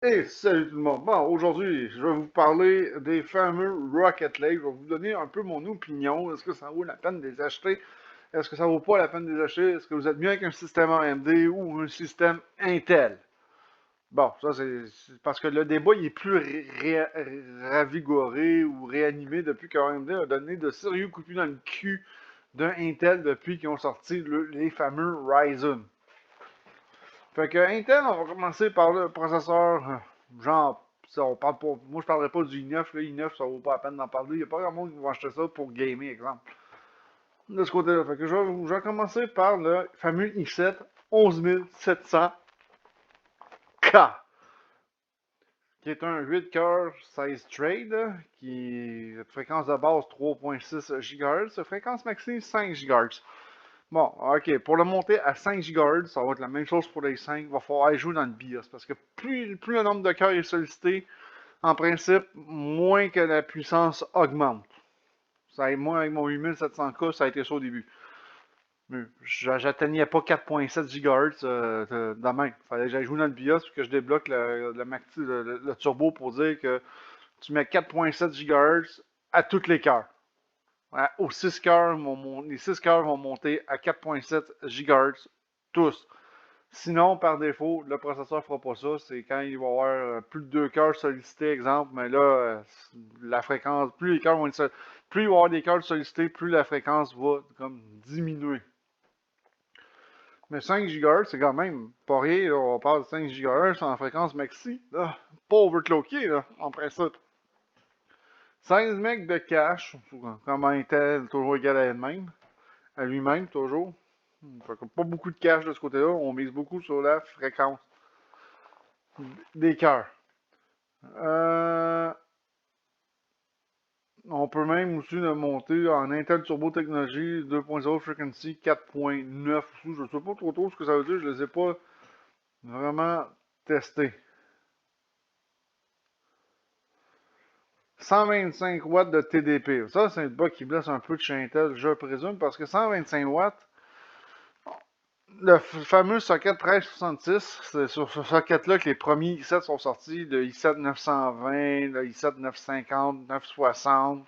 Et salut tout le monde. Bon, aujourd'hui, je vais vous parler des fameux Rocket League. Je vais vous donner un peu mon opinion. Est-ce que ça vaut la peine de les acheter? Est-ce que ça vaut pas la peine de les acheter? Est-ce que vous êtes mieux avec un système AMD ou un système Intel? Bon, ça c'est parce que le débat il est plus ravigoré ou réanimé depuis que AMD a donné de sérieux coups de pied dans le cul d'un Intel depuis qu'ils ont sorti les fameux Ryzen. Fait que Intel, on va commencer par le processeur. Genre, ça, on parle pas. Moi, je parlerai pas du i9. Le i9, ça vaut pas la peine d'en parler. Il n'y a pas grand monde qui va acheter ça pour gamer, exemple. De ce côté-là. Fait que je vais commencer par le fameux i7 11700K, qui est un 8 cœurs 16 trade, qui est fréquence de base 3.6 GHz, fréquence maxi 5 GHz. Bon, ok, pour le monter à 5 GHz, ça va être la même chose pour les 5. Il va falloir aller jouer dans le BIOS parce que plus le nombre de cœurs est sollicité, en principe, moins que la puissance augmente. Moi, avec mon 8700K, ça a été ça au début. J'atteignais pas 4.7 GHz de même. Il fallait que j'aille jouer dans le BIOS puis que je débloque le turbo pour dire que tu mets 4.7 GHz à toutes les cœurs. Aux 6 cœurs, les 6 cœurs vont monter à 4.7 GHz tous. Sinon, par défaut, le processeur ne fera pas ça. C'est quand il va y avoir plus de 2 cœurs sollicités, exemple. Mais là, la fréquence, plus les cœurs vont être plus il va y avoir des cœurs sollicités, plus la fréquence va comme diminuer. Mais 5 GHz, c'est quand même pas rien. Là. On parle de 5 GHz en fréquence maxi. Là. Pas overclocké, là, en principe. 16 MB de cache, comme Intel, toujours égal à elle-même, à lui-même, toujours. Pas beaucoup de cache de ce côté-là. On mise beaucoup sur la fréquence des cœurs. Euh, on peut même aussi le monter en Intel Turbo Technology 2.0 Frequency 4.9. Je ne sais pas trop ce que ça veut dire. Je ne les ai pas vraiment testés. 125 watts de TDP. Ça, c'est un bug qui blesse un peu de chez Intel, je présume, parce que 125 watts, le fameux socket 1366, c'est sur ce socket-là que les premiers i7 sont sortis, le i7 920, le i7 950, 960,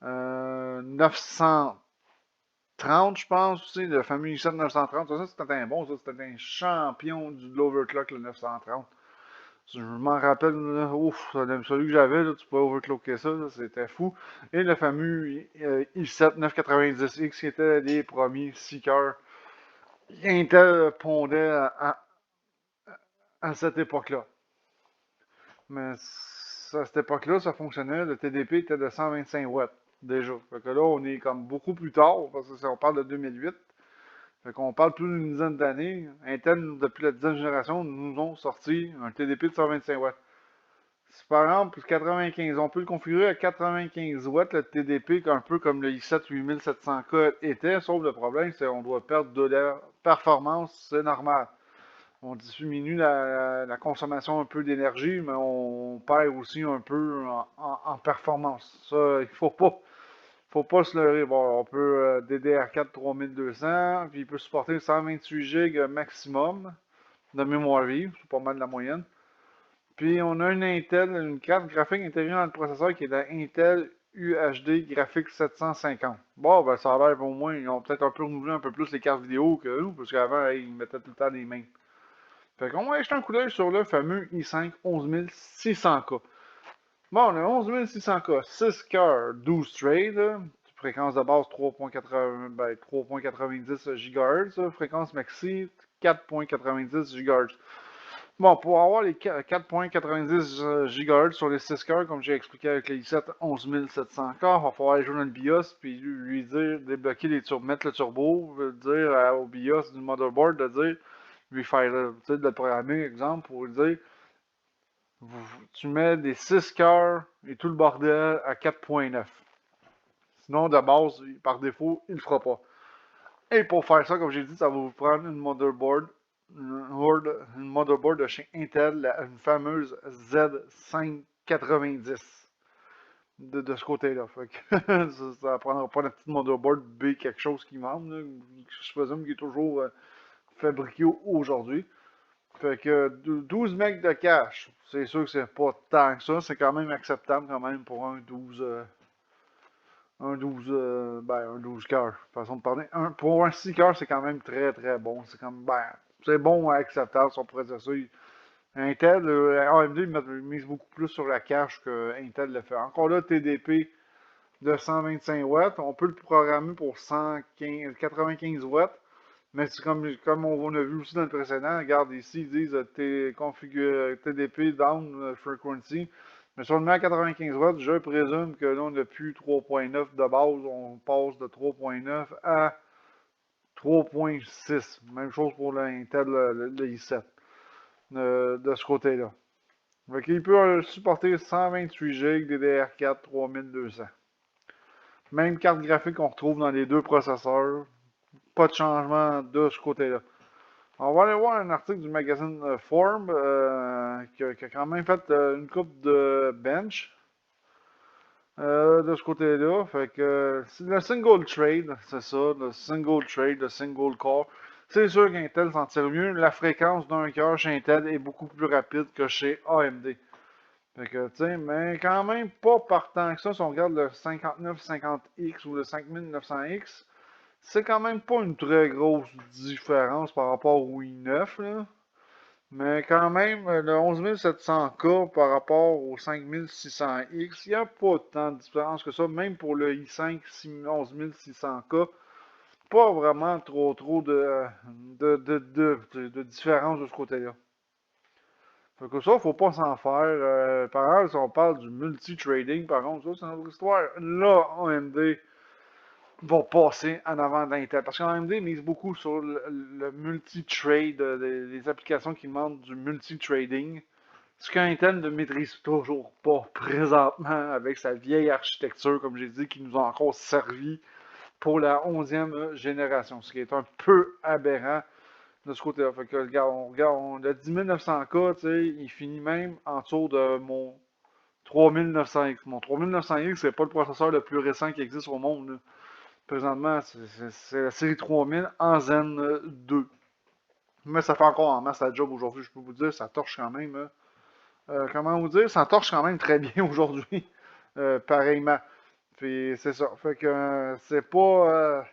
930, je pense aussi, le fameux i7 930. Ça, c'était un bon, ça, c'était un champion de l'overclock, le 930. Je m'en rappelle, là, ouf, celui que j'avais, là, tu pouvais overclocker ça, c'était fou. Et le fameux i7 990X qui était les premiers 6 cœurs Intel pondait à cette époque-là. Mais à cette époque-là, ça fonctionnait. Le TDP était de 125 watts déjà. Fait que là, on est comme beaucoup plus tard, parce que on parle de 2008. Fait qu'on parle plus d'une dizaine d'années. Intel, depuis la 10e génération, nous ont sorti un TDP de 125 watts. Si par exemple, 95, on peut le configurer à 95 watts, le TDP, un peu comme le i7 8700K était, sauf le problème, c'est qu'on doit perdre de la performance, c'est normal. On diminue la consommation un peu d'énergie, mais on perd aussi un peu en performance. Ça, il faut pas se leurrer. Bon, on peut DDR4 3200, puis il peut supporter 128 Go maximum de mémoire vive, c'est pas mal de la moyenne. Puis on a un Intel, une carte graphique intégrée dans le processeur qui est la Intel UHD Graphics 750. Bon, ben ça a l'air au moins, ils ont peut-être un peu renouvelé un peu plus les cartes vidéo que nous, parce qu'avant, ils mettaient tout le temps les mêmes. Fait qu'on va jeter un coup d'œil sur le fameux i5 11600K. Bon, on a 11600K, 6 cœurs, 12 trades, fréquence de base 3.90 GHz, fréquence maxi 4.90 GHz. Bon, pour avoir les 4.90 GHz sur les 6 cœurs, comme j'ai expliqué avec les i7 11700K, il va falloir aller jouer dans le BIOS puis lui dire, débloquer mettre le turbo, dire au BIOS du motherboard de dire, lui faire, de le programmer, exemple, pour lui dire, tu mets des 6 cœurs et tout le bordel à 4.9. Sinon, de base, par défaut, il ne le fera pas. Et pour faire ça, comme j'ai dit, ça va vous prendre une motherboard de chez Intel, une fameuse Z590 de ce côté-là. Fait que ça ne prendra pas la petite motherboard B quelque chose qui vendent, je présume qu'il est toujours fabriqué aujourd'hui. Fait que 12 megs de cache, c'est sûr que c'est pas tant que ça, c'est quand même acceptable quand même pour un 12 cœurs, façon de parler. Pour un 6 cœurs, c'est quand même très très bon. C'est comme, c'est bon, acceptable, si on pourrait dire ça. Intel, AMD mise beaucoup plus sur la cache que Intel le fait. Encore là, TDP de 125 watts, on peut le programmer pour 95 watts. Mais c'est comme on a vu aussi dans le précédent, regarde ici, ils disent TDP down frequency. Mais si on le met à 95 watts, je présume que là, on n'a plus 3.9 de base, on passe de 3.9 à 3.6. Même chose pour l'Intel, le i7, de ce côté-là. Donc, il peut supporter 128 Go DDR4 3200. Même carte graphique qu'on retrouve dans les deux processeurs. Pas de changement de ce côté-là. On va aller voir un article du magazine Forbes qui a quand même fait une coupe de bench de ce côté-là. Fait que c'est le single trade, c'est ça, le single trade, le single core. C'est sûr qu'Intel s'en tire mieux. La fréquence d'un cœur chez Intel est beaucoup plus rapide que chez AMD. Fait que, tu sais, mais quand même pas par tant que ça. Si on regarde le 5950X ou le 5900X, c'est quand même pas une très grosse différence par rapport au i9, là. Mais quand même, le 11700K par rapport au 5600X, il n'y a pas tant de différence que ça. Même pour le i5 11600K, pas vraiment trop de différence de ce côté-là. Fait que ça, faut pas s'en faire. Par exemple, si on parle du multi-trading, par contre, ça, c'est une autre histoire. Là, AMD va passer en avant d'Intel. Parce qu'AMD mise beaucoup sur le multi-trade, les applications qui demandent du multi-trading. Ce qu'Intel ne maîtrise toujours pas présentement avec sa vieille architecture, comme j'ai dit, qui nous a encore servi pour la 11e génération. Ce qui est un peu aberrant de ce côté-là. Fait que, regarde, le 10900K, tu sais, il finit même en dessous de mon 3900X. Mon 3900X, c'est pas le processeur le plus récent qui existe au monde, là. Présentement, c'est la série 3000 en Zen 2. Mais ça fait encore en masse la job aujourd'hui, je peux vous dire, ça torche quand même. Comment vous dire, ça torche quand même très bien aujourd'hui, pareillement. Puis c'est ça. Fait que c'est pas.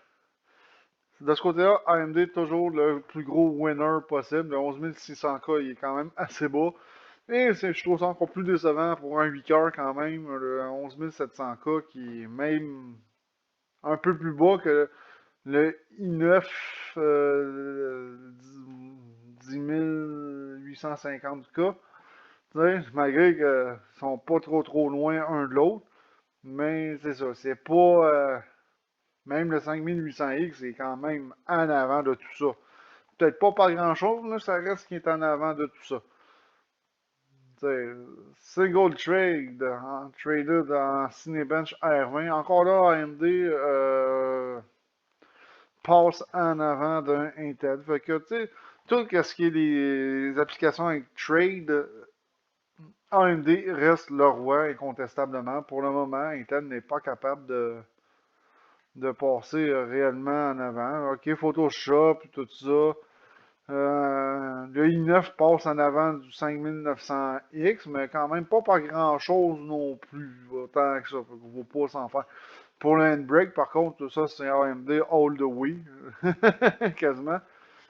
De ce côté-là, AMD est toujours le plus gros winner possible. Le 11600K, il est quand même assez bas. Et je trouve ça encore plus décevant pour un 8 coeurs quand même. Le 11700K qui est même un peu plus bas que le i9 10850K. Malgré qu'ils sont pas trop loin un de l'autre. Mais c'est ça, c'est pas. Même le 5800X est quand même en avant de tout ça. Peut-être pas par grand-chose, mais ça reste qui est en avant de tout ça. T'sais, single trade, traded en Cinebench R20. Encore là, AMD passe en avant d'un Intel. Fait que, tu sais, tout ce qui est les applications avec trade, AMD reste le roi incontestablement. Pour le moment, Intel n'est pas capable de passer réellement en avant. Ok, Photoshop, tout ça. Le i9 passe en avant du 5900X, mais quand même pas par grand chose non plus, autant que ça. Fait qu'on ne va pas s'en faire. Pour le handbrake, par contre, ça c'est AMD all the way, quasiment.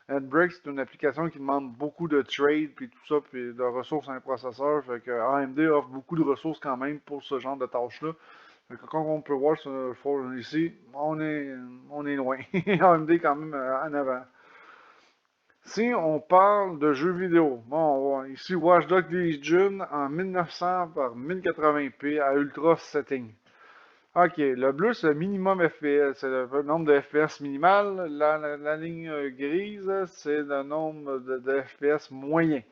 Handbrake, c'est une application qui demande beaucoup de trade, puis tout ça, puis de ressources à un processeur. Fait que AMD offre beaucoup de ressources quand même pour ce genre de tâches-là. Fait que comme on peut voir ici, on est loin. AMD quand même en avant. Si on parle de jeux vidéo, bon, ici Watch Dogs Legion en 1900 par 1080p à ultra setting. Ok, le bleu c'est le minimum FPS, c'est le nombre de FPS minimal. La ligne grise, c'est le nombre de FPS moyen.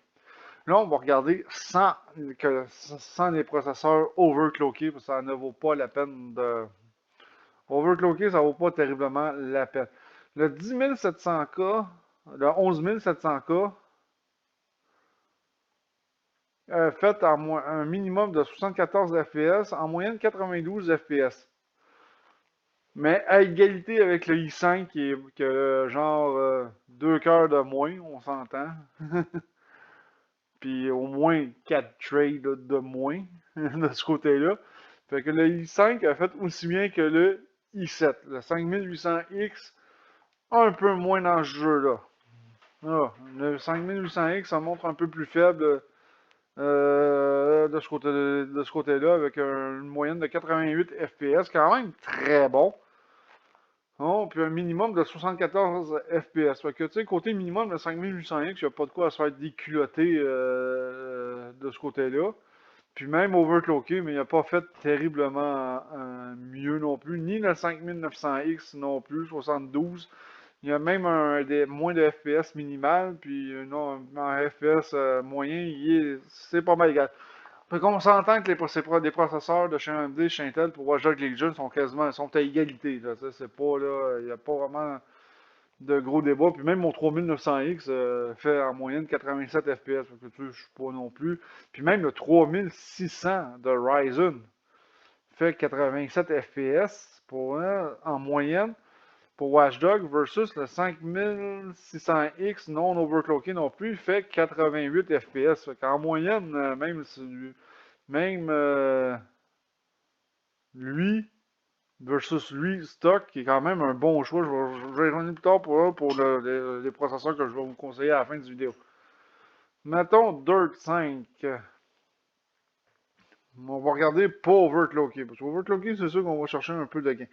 Là, on va regarder sans les processeurs overclockés, parce que ça ne vaut pas la peine de. Overclocker, ça ne vaut pas terriblement la peine. Le 10700K, le 11700K, fait un minimum de 74 FPS, en moyenne 92 FPS. Mais à égalité avec le i5 qui a genre 2 cœurs de moins, on s'entend. puis au moins 4 trades de moins de ce côté-là. Fait que le i5 a fait aussi bien que le i7. Le 5800X, un peu moins dans ce jeu-là. Ah, le 5800X, ça montre un peu plus faible de ce côté-là, avec une moyenne de 88 FPS, quand même très bon. Oh, puis un minimum de 74 FPS. Fait que, tu sais, côté minimum de 5800X, il n'y a pas de quoi à se faire déculotter de ce côté-là. Puis même overclocké, mais il n'a pas fait terriblement mieux non plus. Ni le 5900X non plus, 72. Il y a même moins de FPS minimal, puis non, un FPS moyen, c'est pas mal égal. Fait qu'on s'entend que des processeurs de chez AMD, chez Intel pour Watch Dogs Legion sont à égalité. Là. C'est pas là, il n'y a pas vraiment de gros débat. Puis même mon 3900X fait en moyenne 87 FPS. Fait que tu sais, je suis pas non plus. Puis même le 3600 de Ryzen fait 87 FPS en moyenne pour Watchdog versus le 5600X non overclocké non plus fait 88 FPS. Fait qu'en moyenne, même lui versus lui stock, qui est quand même un bon choix. Je vais y revenir plus tard pour les processeurs que je vais vous conseiller à la fin de la vidéo. Mettons Dirt 5. On va regarder pas overclocké. Parce que overclocké, c'est sûr qu'on va chercher un peu de gain.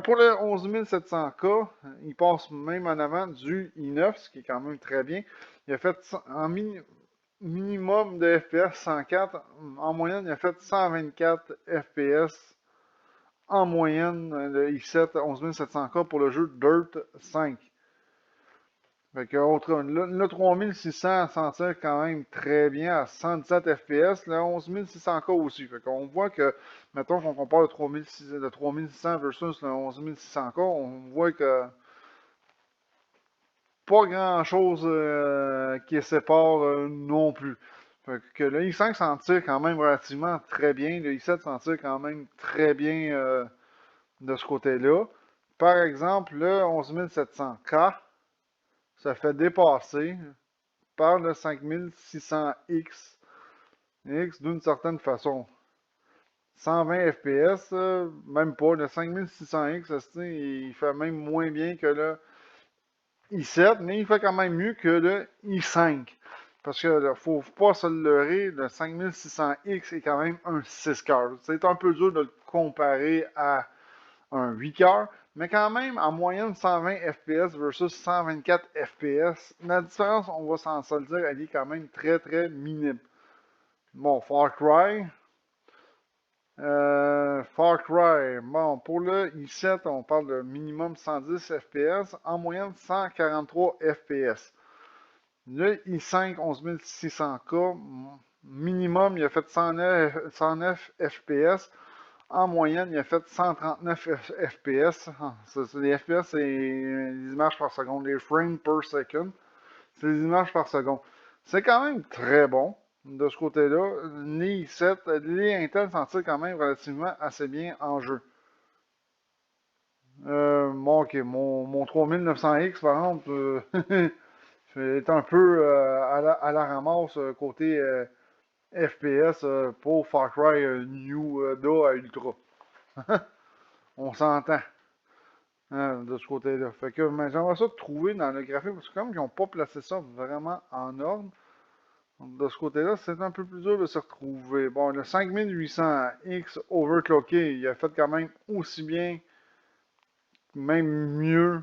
Pour le 11700K, il passe même en avant du i9, ce qui est quand même très bien. Il a fait en minimum de FPS 104. En moyenne, il a fait 124 FPS. En moyenne, le i7 11700K pour le jeu Dirt 5. Fait que, le 3600 s'en tire quand même très bien à 117 FPS, le 11600K aussi. Fait qu'on voit que, mettons qu'on compare le 3600 versus le 11600K, on voit que pas grand chose qui sépare non plus. Fait que le i5 s'en tire quand même relativement très bien, le i7 s'en tire quand même très bien de ce côté-là. Par exemple, le 11700K se fait dépasser par le 5600X d'une certaine façon. 120 FPS, même pas. Le 5600X, il fait même moins bien que le i7, mais il fait quand même mieux que le i5. Parce que ne faut pas se leurrer, le 5600X est quand même un 6 coeurs. C'est un peu dur de le comparer à un 8 coeurs, mais quand même, en moyenne 120 FPS versus 124 FPS, la différence, on va se le dire, elle est quand même très très minime. Bon, Far Cry. Bon, pour le i7, on parle de minimum 110 FPS, en moyenne 143 FPS. Le i5 11600K, minimum, il a fait 109 FPS. En moyenne, il a fait 139 FPS. Les FPS, c'est les images par seconde, les frames per second. C'est les images par seconde. C'est quand même très bon de ce côté-là. Les i7, les Intel s'en tirent quand même relativement assez bien en jeu. Bon, ok, mon 3900X, par exemple, est un peu à la ramasse côté FPS pour Far Cry New Da à Ultra. On s'entend de ce côté-là. Fait que j'aimerais ça trouver dans le graphique, parce que comme ils n'ont pas placé ça vraiment en ordre, de ce côté-là, c'est un peu plus dur de se retrouver. Bon, le 5800X overclocké, il a fait quand même aussi bien, même mieux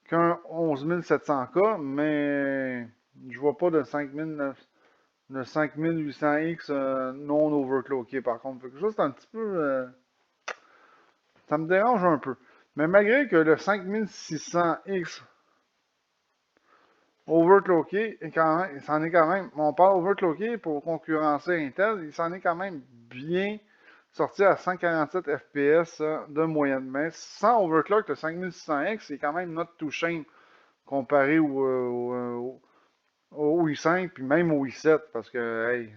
qu'un 11700K, mais je vois pas de 5800X non overclocké par contre. Fait que ça, c'est un petit peu. Ça me dérange un peu. Mais malgré que le 5600X overclocké, il s'en est quand même. On parle overclocké pour concurrencer Intel, il s'en est quand même bien sorti à 147 FPS de moyenne. Mais sans overclock, le 5600X, c'est quand même not too shame comparé au i5 puis même au i7 parce que hey,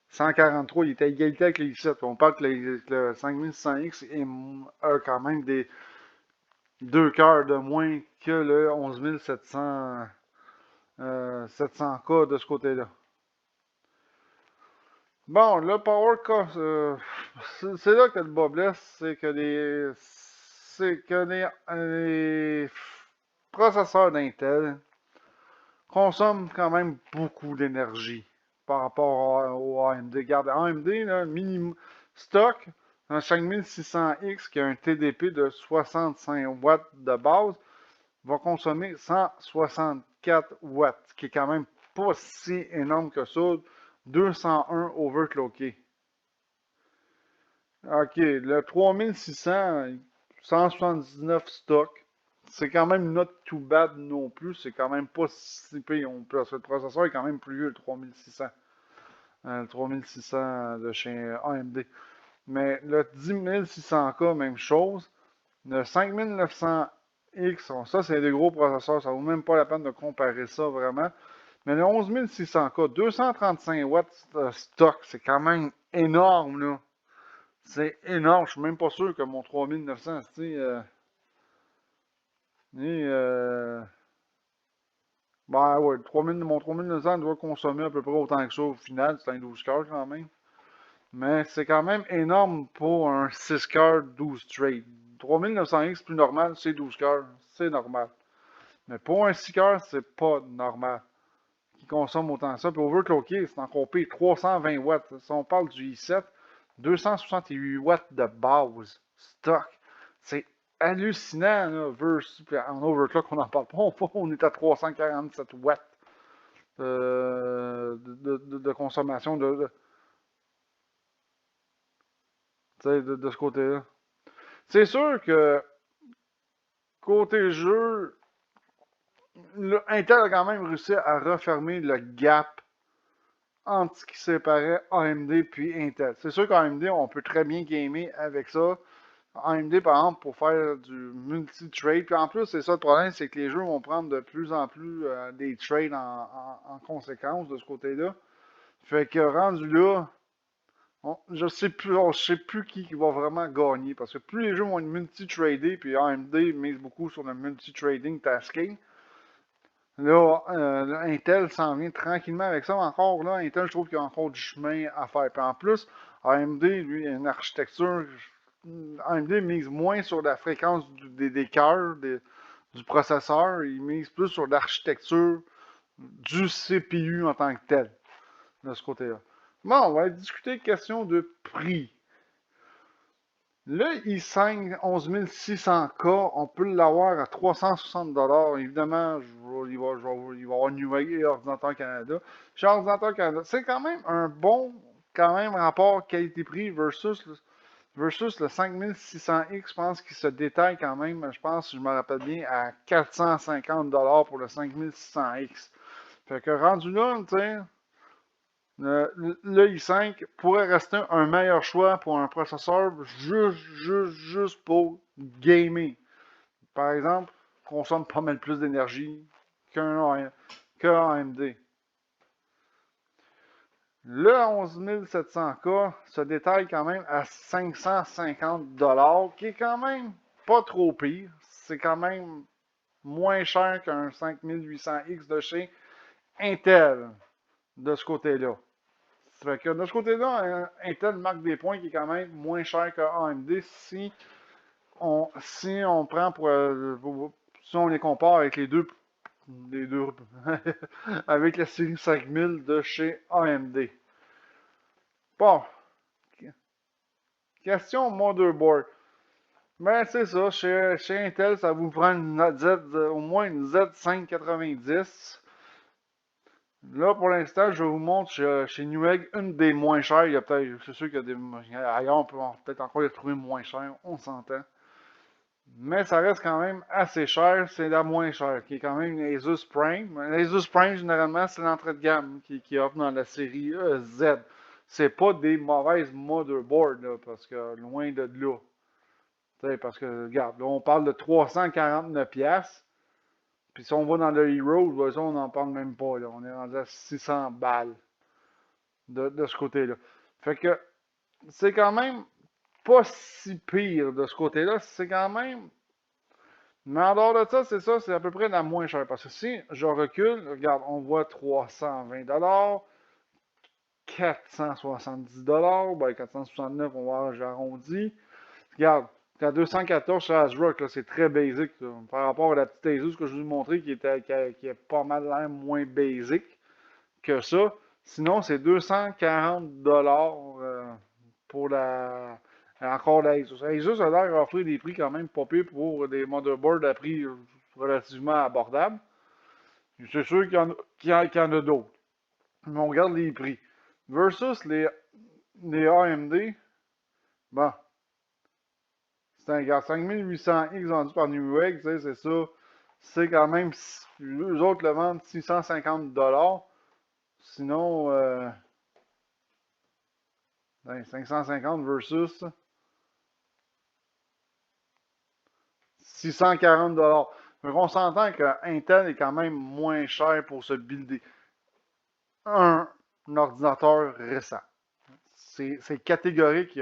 143, il était à égalité avec le i7. On parle que le 5600X a quand même des 2 cœurs de moins que le 11700 700K de ce côté-là. Bon, le c'est là que le bas blesse, c'est que les processeurs d'Intel consomment quand même beaucoup d'énergie par rapport au AMD. Regarde, AMD, là, minimum stock, un 5600X qui a un TDP de 65 watts de base, va consommer 164 watts, ce qui est quand même pas si énorme que ça. 201 overclocké. OK, le 3600, 179 stock. C'est quand même not too bad non plus. C'est quand même pas si pire. Parce que le processeur est quand même plus vieux, le 3600. Le 3600 de chez AMD. Mais le 10600K, même chose. Le 5900X, ça c'est des gros processeurs. Ça vaut même pas la peine de comparer ça vraiment. Mais le 11600K, 235 watts de stock, c'est quand même énorme là. C'est énorme. Je suis même pas sûr que mon 3900, tu sais, ben ouais, 3000, mon 3900 doit consommer à peu près autant que ça au final. C'est un 12 cœurs quand même. Mais c'est quand même énorme pour un 6 cœurs 12 trade. 3900X plus normal, c'est 12 cœurs. C'est normal. Mais pour un 6 cœurs, c'est pas normal. Qui consomme autant que ça. Puis overclocké, c'est encore pire. 320 watts. Si on parle du i7, 268 watts de base stock. C'est hallucinant, là, versus, en overclock, on n'en parle pas. On est à 347 watts de consommation de ce côté-là. C'est sûr que côté jeu, Intel a quand même réussi à refermer le gap entre ce qui séparait AMD puis Intel. C'est sûr qu'AMD, on peut très bien gamer avec ça. AMD, par exemple, pour faire du multi-trade. Puis en plus, c'est ça le problème, c'est que les jeux vont prendre de plus en plus des trades en conséquence de ce côté-là. Fait que rendu là, je sais plus qui va vraiment gagner. Parce que plus les jeux vont être multi-tradés, puis AMD mise beaucoup sur le multi-trading tasking. Là, Intel s'en vient tranquillement avec ça. Encore là, Intel, je trouve qu'il y a encore du chemin à faire. Puis en plus, AMD, lui, a une architecture. AMD mise moins sur la fréquence des cœurs du processeur. Il mise plus sur l'architecture du CPU en tant que tel, de ce côté-là. Bon, on va discuter question de prix. Le i5 11600K, on peut l'avoir à 360$. Évidemment, il va y avoir Newegg et Ordinateur Canada. Chez Ordinateur Canada, c'est quand même un bon rapport qualité-prix versus le 5600X. Je pense qu'il se détaille quand même, je pense, si je me rappelle bien, à 450$ pour le 5600X. Fait que rendu là, tu sais, le i5 pourrait rester un meilleur choix pour un processeur juste pour gamer. Par exemple, consomme pas mal plus d'énergie qu'un AMD. Le 11700K se détaille quand même à 550$, qui est quand même pas trop pire. C'est quand même moins cher qu'un 5800X de chez Intel de ce côté-là. Fait que de ce côté-là, Intel marque des points qui est quand même moins cher que AMD si on prend si on les compare avec les deux avec la série 5000 de chez AMD. Bon, question motherboard. Ben c'est ça, chez Intel, ça vous prend au moins une Z590. Là, pour l'instant, je vous montre chez Newegg une des moins chères. Il y a peut-être, c'est sûr qu'il y a des. Ailleurs, on peut peut-être encore les trouver moins chères, on s'entend. Mais ça reste quand même assez cher. C'est la moins chère, qui est quand même une Asus Prime. L'Asus Prime, généralement, c'est l'entrée de gamme qui offre dans la série Z. C'est pas des mauvaises motherboards, là, parce que loin de là. T'sais, parce que, regarde, là, on parle de 349$. Puis si on va dans le Hero, ben, ça, on n'en parle même pas. Là. On est rendu à 600 balles de ce côté-là. Fait que c'est quand même pas si pire de ce côté-là. C'est quand même. Mais en dehors de ça, c'est à peu près la moins chère. Parce que si je recule, regarde, on voit 320$, 470$. Ben, 469$, on va voir, j'arrondis. Regarde, la 214 chez ASRock, c'est très basic. Là, par rapport à la petite Asus que je vous ai montré qui a pas mal l'air moins basic que ça. Sinon, c'est 240$ pour encore la Asus. Asus a l'air d'offrir des prix quand même pas pires pour des motherboards à prix relativement abordables. C'est sûr qu'il y en a d'autres. Mais on regarde les prix. Versus les AMD, bon, c'est un gars 5800X vendu par Newegg, c'est ça. C'est quand même, eux autres le vendent 650$. Sinon, 550 versus 640$. Donc on s'entend que Intel est quand même moins cher pour se builder un ordinateur récent. C'est catégorique.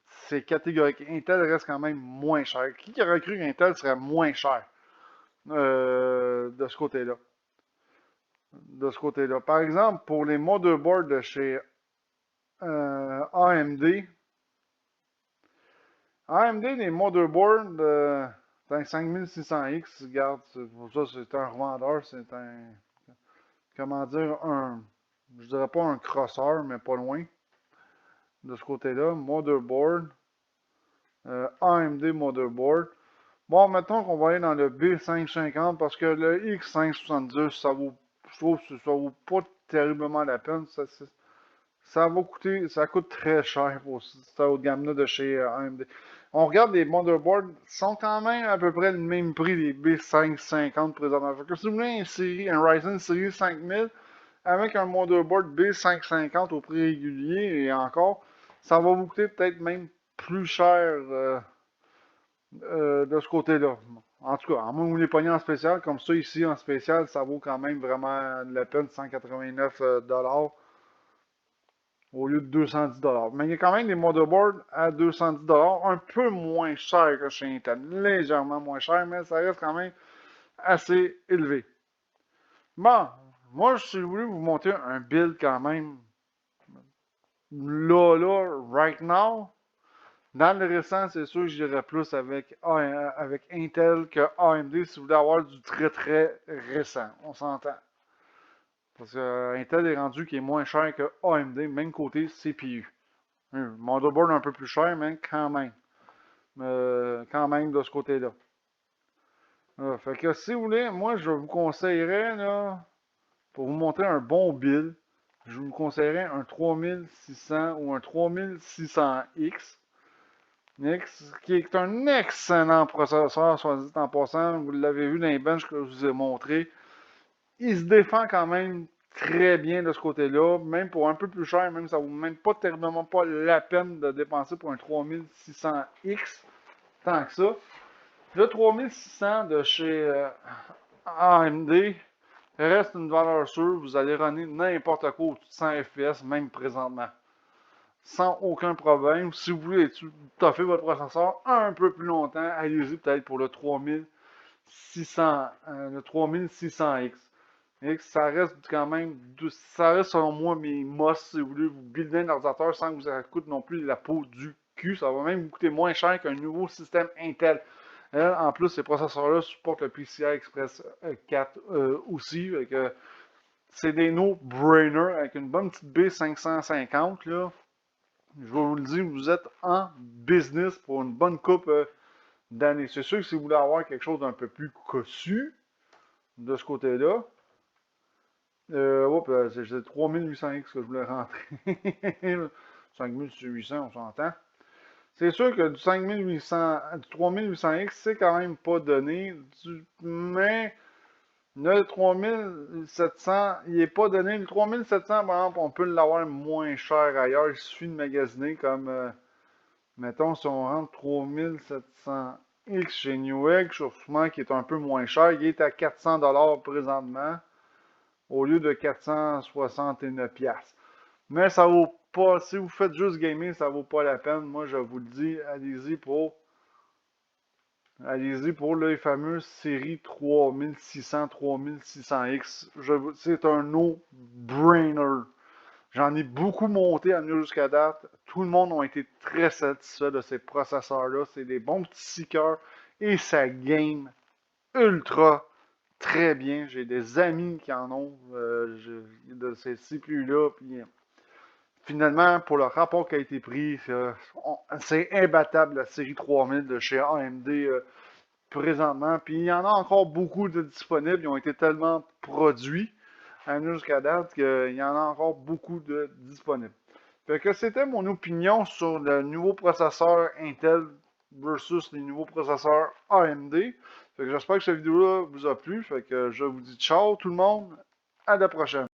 C'est catégorique. Intel reste quand même moins cher. Qui aurait cru qu'Intel serait moins cher de ce côté-là? De ce côté-là. Par exemple, pour les motherboards de chez AMD, les motherboards de 5600X, regarde, pour ça c'est un revendeur, c'est un, comment dire, je dirais pas un crosseur, mais pas loin. De ce côté-là, motherboard, AMD motherboard. Bon, mettons qu'on va aller dans le B550 parce que le X570, je trouve que ça vaut pas terriblement la peine. Ça coûte très cher pour cette haut de gamme-là de chez AMD. On regarde les motherboards, sont quand même à peu près le même prix des B550 présentement. Fait que si vous voulez un Ryzen série 5000 avec un motherboard B550 au prix régulier et encore, ça va vous coûter peut-être même plus cher de ce côté-là. En tout cas, à moins que vous les pognez en spécial, comme ça ici en spécial, ça vaut quand même vraiment la peine, 189$ au lieu de 210$. Mais il y a quand même des motherboards à 210$, un peu moins cher que chez Intel, légèrement moins cher, mais ça reste quand même assez élevé. Bon, moi, j'ai voulu vous montrer un build quand même, là, right now. Dans le récent, c'est sûr que j'irais plus avec Intel que AMD si vous voulez avoir du très très récent. On s'entend. Parce que Intel est rendu qui est moins cher que AMD, même côté CPU. Motherboard un peu plus cher, mais quand même. Quand même de ce côté-là. Fait que si vous voulez, moi je vous conseillerais, là, pour vous montrer un bon build, je vous conseillerais un 3600 ou un 3600X. Qui est un excellent processeur, soit dit en passant. Vous l'avez vu dans les benches que je vous ai montré. Il se défend quand même très bien de ce côté-là, même pour un peu plus cher, même ça ne vaut même pas terriblement pas la peine de dépenser pour un 3600X, tant que ça. Le 3600 de chez AMD reste une valeur sûre, vous allez runner n'importe quoi au-dessus de 100 FPS, même présentement. Sans aucun problème. Si vous voulez toffer votre processeur un peu plus longtemps, allez-y peut-être pour le 3600, le 3600X. Et ça reste quand même, ça reste selon moi mes must si vous voulez vous builder un ordinateur sans que ça coûte non plus la peau du cul. Ça va même vous coûter moins cher qu'un nouveau système Intel. En plus, ces processeurs-là supportent le PCI Express 4 aussi. C'est des no-brainer avec une bonne petite B550 là. Je vais vous le dire, vous êtes en business pour une bonne coupe d'années. C'est sûr que si vous voulez avoir quelque chose d'un peu plus cossu de ce côté-là, c'est 3800X que je voulais rentrer. 5800, on s'entend. C'est sûr que du 3800X, c'est quand même pas donné, mais le 3700, il n'est pas donné. Le 3700, par exemple, on peut l'avoir moins cher ailleurs. Il suffit de magasiner comme, mettons, si on rentre 3700X chez Newegg, sûrement qui est un peu moins cher, il est à 400$ présentement, au lieu de 469$. Mais ça vaut pas, si vous faites juste gamer, ça vaut pas la peine. Moi, je vous le dis, allez-y pour les fameuses séries 3600, 3600X. C'est un no-brainer. J'en ai beaucoup monté à venir jusqu'à date. Tout le monde a été très satisfait de ces processeurs-là. C'est des bons petits cœurs et ça game ultra très bien. J'ai des amis qui en ont de ces CPU-là. Puis, finalement, pour le rapport qui a été pris, c'est imbattable la série 3000 de chez AMD présentement. Puis il y en a encore beaucoup de disponibles. Ils ont été tellement produits jusqu'à date qu'il y en a encore beaucoup de disponibles. Fait que c'était mon opinion sur le nouveau processeur Intel versus les nouveaux processeurs AMD. Fait que j'espère que cette vidéo-là vous a plu. Fait que je vous dis ciao tout le monde. À la prochaine.